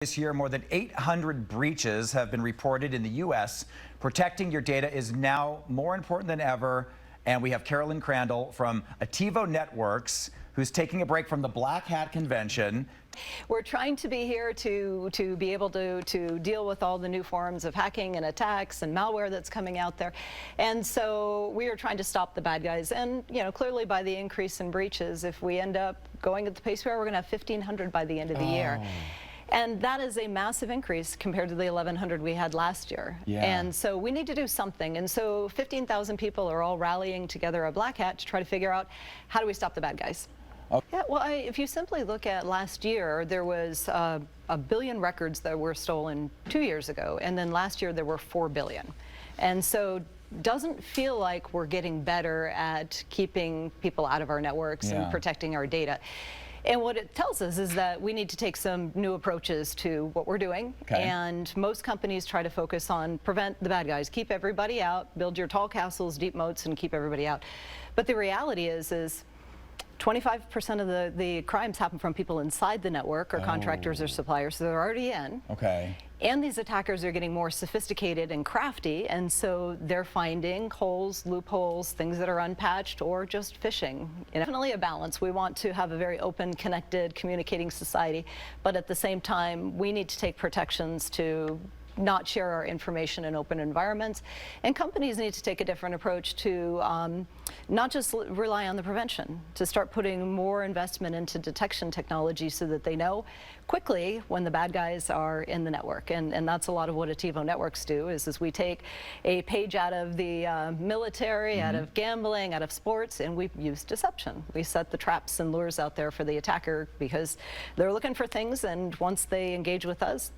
This year, more than 800 breaches have been reported in the U.S. Protecting your data is now more important than ever. And we have Carolyn Crandall from Attivo Networks, who's taking a break from the Black Hat Convention. We're trying to be here to be able to deal with all the new forms of hacking and attacks and malware that's coming out there. And so we are trying to stop the bad guys. And, you know, clearly by the increase in breaches, if we end up going at the pace we are, we're going to have 1,500 by the end of the year. And that is a massive increase compared to the 1,100 we had last year. Yeah. And so we need to do something. And so 15,000 people are all rallying together a Black Hat to try to figure out how do we stop the bad guys. Okay. Yeah, well, if you simply look at last year, there was 1 billion records that were stolen 2 years ago. And then last year there were 4 billion. And so doesn't feel like we're getting better at keeping people out of our networks and protecting our data. And what it tells us is that we need to take some new approaches to what we're doing. Okay. And most companies try to focus on prevent the bad guys, keep everybody out, build your tall castles, deep moats, and keep everybody out. But the reality is 25% of the crimes happen from people inside the network or contractors or suppliers, so they're already in. Okay. And these attackers are getting more sophisticated and crafty, and so they're finding holes, loopholes, things that are unpatched, or just phishing. Definitely a balance. We want to have a very open, connected, communicating society, but at the same time, we need to take protections to not share our information in open environments. And companies need to take a different approach to not just rely on the prevention, to start putting more investment into detection technology so that they know quickly when the bad guys are in the network. And that's a lot of what Attivo Networks do, is we take a page out of the military, out of gambling, out of sports, and we use deception. We set the traps and lures out there for the attacker because they're looking for things, and once they engage with us,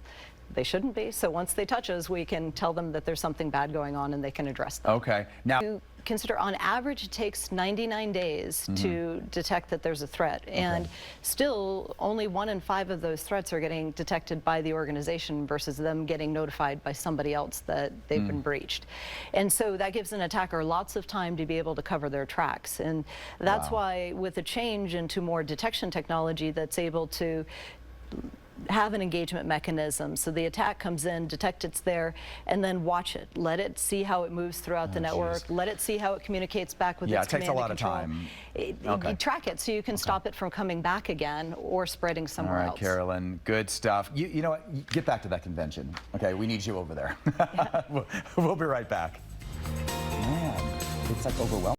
they shouldn't be. So once they touch us, we can tell them that there's something bad going on and they can address that. Okay. Now, you consider on average it takes 99 days to detect that there's a threat. And still only 1 in 5 of those threats are getting detected by the organization versus them getting notified by somebody else that they've been breached. And so that gives an attacker lots of time to be able to cover their tracks. And that's why with a change into more detection technology that's able to have an engagement mechanism, so the attack comes in, detect it's there, and then watch it. Let it see how it moves throughout the network. Let it see how it communicates back with its command and control. Yeah, it takes a lot of time. You track it so you can stop it from coming back again or spreading somewhere else. All right, Carolyn, good stuff. You know what? Get back to that convention. Okay, we need you over there. We'll be right back. Man, it's like overwhelming.